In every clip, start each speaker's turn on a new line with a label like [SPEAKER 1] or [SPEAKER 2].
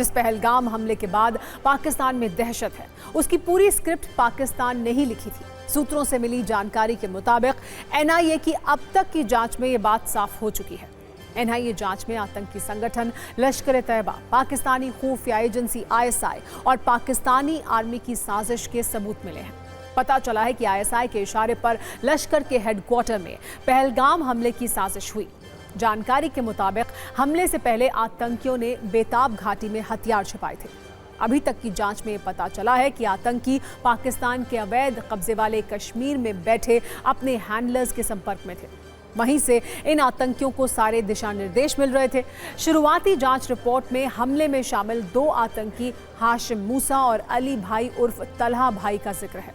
[SPEAKER 1] जिस पहलगाम हमले के बाद पाकिस्तान में दहशत है, उसकी पूरी स्क्रिप्ट पाकिस्तान ने ही लिखी थी। सूत्रों से मिली जानकारी के मुताबिक एनआईए की अब तक की जांच में ये बात साफ हो चुकी है। एनआईए जांच में आतंकी संगठन लश्कर-ए-तैयबा, पाकिस्तानी खुफिया एजेंसी आईएसआई और पाकिस्तानी आर्मी की साजिश के सबूत मिले हैं। पता चला है कि आईएसआई के इशारे पर लश्कर के हेडक्वार्टर में पहलगाम हमले की साजिश हुई। जानकारी के मुताबिक हमले से पहले आतंकियों ने बेताब घाटी में हथियार छिपाए थे। अभी तक की जांच में पता चला है कि आतंकी पाकिस्तान के अवैध कब्जे वाले कश्मीर में बैठे अपने हैंडलर्स के संपर्क में थे। वहीं से इन आतंकियों को सारे दिशा निर्देश मिल रहे थे। शुरुआती जांच रिपोर्ट में हमले में शामिल 2 आतंकी हाशिम मूसा और अली भाई उर्फ तलहा भाई का जिक्र है।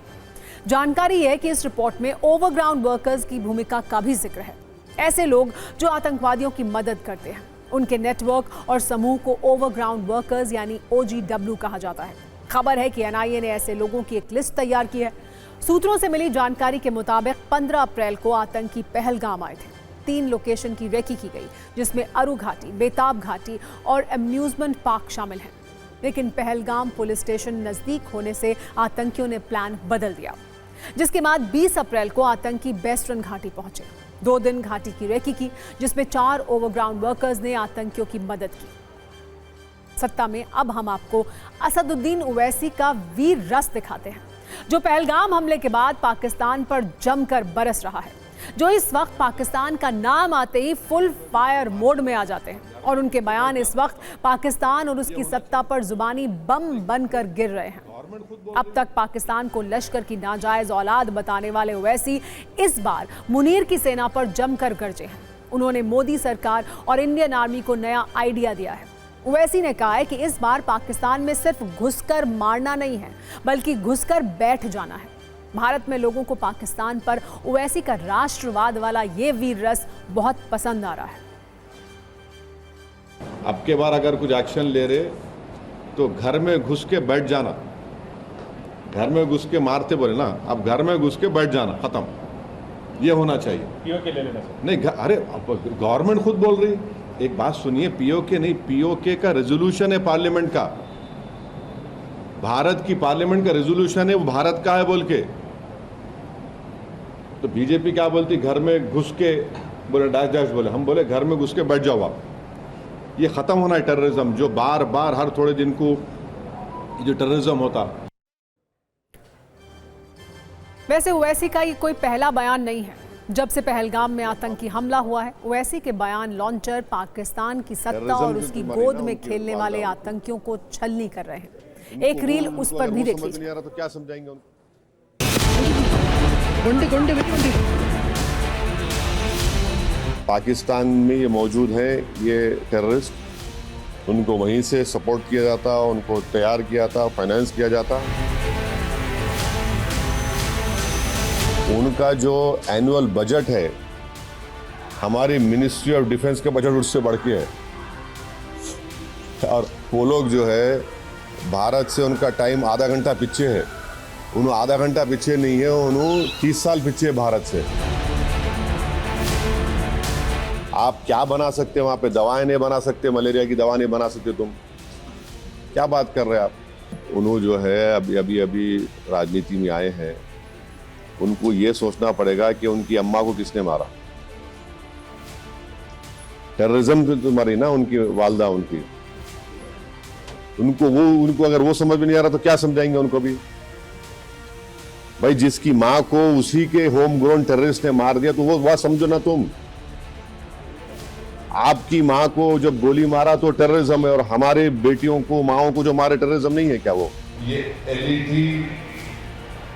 [SPEAKER 1] जानकारी है कि इस रिपोर्ट में ओवरग्राउंड वर्कर्स की भूमिका का भी जिक्र है। ऐसे लोग जो आतंकवादियों की मदद करते हैं, उनके नेटवर्क और समूह को ओवरग्राउंड वर्कर्स यानी OGW कहा जाता है। खबर है कि एनआईए ने ऐसे लोगों की एक लिस्ट तैयार की है। सूत्रों से मिली जानकारी के मुताबिक 15 अप्रैल को आतंकी पहलगाम आए थे। 3 लोकेशन की रेकी की गई, जिसमें अरू घाटी, बेताब घाटी और अम्यूजमेंट पार्क शामिल हैं। लेकिन पहलगाम पुलिस स्टेशन नजदीक होने से आतंकियों ने प्लान बदल दिया, जिसके बाद 20 अप्रैल को आतंकी बेस्टरन घाटी पहुंचे। 2 दिन घाटी की रेकी की, जिसमें 4 ओवरग्राउंड वर्कर्स ने आतंकियों की मदद की। सत्ता में अब हम आपको असदुद्दीन ओवैसी का वीर रस दिखाते हैं, जो पहलगाम हमले के बाद पाकिस्तान पर जमकर बरस रहा है, जो इस वक्त पाकिस्तान का नाम आते ही फुल फायर मोड में आ जाते हैं और उनके बयान इस वक्त पाकिस्तान और उसकी सत्ता पर जुबानी बम बनकर गिर रहे हैं। अब तक पाकिस्तान को लश्कर की नाजायज औलाद बताने वाले ओवैसी इस बार मुनीर की सेना पर जमकर गरजे हैं। उन्होंने मोदी सरकार और इंडियन आर्मी को नया आइडिया दिया है। ओवैसी ने कहा है कि इस बार पाकिस्तान में सिर्फ घुसकर मारना नहीं है, बल्कि घुसकर बैठ जाना है। भारत में लोगों को पाकिस्तान पर ओवैसी का राष्ट्रवाद वाला ये वीर रस बहुत पसंद आ रहा है।
[SPEAKER 2] अब के बार अगर कुछ एक्शन ले रहे तो घर में घुस के बैठ जाना। घर में घुस के मारते बोले ना, अब घर में घुस के बैठ जाना, खत्म। ये होना चाहिए।
[SPEAKER 3] पीओके ले लेना
[SPEAKER 2] नहीं, अरे गवर्नमेंट खुद बोल रही। एक बात सुनिए, पीओके नहीं, पीओके का रेजोल्यूशन है पार्लियामेंट का। भारत की पार्लियामेंट का रेजोल्यूशन है, वो भारत का है बोल के। तो बीजेपी क्या बोलती, घर में घुस के बोले डैश डैश बोले, हम बोले घर में घुस के बैठ जाओ आप। ये खत्म होना है टेररिज्म, जो बार बार हर थोड़े दिन को जो टेररिज्म होता।
[SPEAKER 1] वैसे ओवैसी का ये कोई पहला बयान नहीं है। जब से पहलगाम में आतंकी हमला हुआ है, ओवैसी के बयान लॉन्चर पाकिस्तान की सत्ता और उसकी गोद में खेलने वाले आतंकियों को छलनी कर रहे हैं। एक रील उस पर भी देख लीजिए।
[SPEAKER 2] तो क्या समझाएंगे उनको? पाकिस्तान में ये मौजूद है, ये टेररिस्ट। उनको वहीं से सपोर्ट किया जाता, उनको तैयार किया जाता, फाइनेंस किया जाता। उनका जो एनुअल बजट है, हमारी मिनिस्ट्री ऑफ डिफेंस के बजट उससे बढ़ के है। और वो लोग जो है भारत से उनका टाइम आधा घंटा पीछे है। उन्होंने आधा घंटा पीछे नहीं है, उन्होंने 30 साल पीछे है भारत से। आप क्या बना सकते वहाँ पे? दवाएं नहीं बना सकते, मलेरिया की दवा नहीं बना सकते। तुम क्या बात कर रहे हैं आप? उन्होंने जो है अभी राजनीति में आए हैं, उनको ये सोचना पड़ेगा कि उनकी अम्मा को किसने मारा। टेररिज्म तो मारी ना उनकी वालदा, उनको अगर वो समझ में नहीं आ रहा तो क्या समझाएंगे उनको भी? भाई, जिसकी माँ को उसी के होम ग्रोन टेररिस्ट ने मार दिया तो वो बात समझो ना तुम। आपकी माँ को जब गोली मारा तो टेररिज्म है, और हमारे बेटियों को, माओं को जो मारे, टेररिज्म नहीं है क्या वो?
[SPEAKER 4] ये एलईडी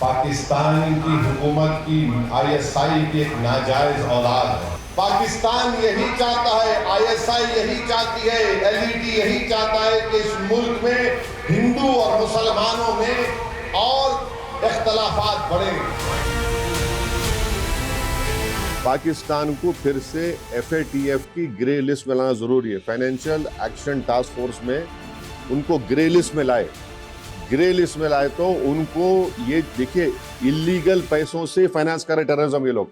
[SPEAKER 4] पाकिस्तान की हुकूमत की आईएसआई की एक नाजायज औलाद है। पाकिस्तान यही चाहता है, आईएसआई यही चाहती है, एलईडी यही चाहता है कि इस मुल्क में हिंदू और मुसलमानों में और इख्तलाफात बढ़े।
[SPEAKER 2] पाकिस्तान को फिर से FATF की ग्रे लिस्ट में लाना जरूरी है। फाइनेंशियल एक्शन टास्क फोर्स में उनको ग्रे लिस्ट में लाए। ग्रे लिस्ट में लाए तो उनको ये देखिए, इलीगल पैसों से फाइनेंस करे टेररिज्म ये लोग।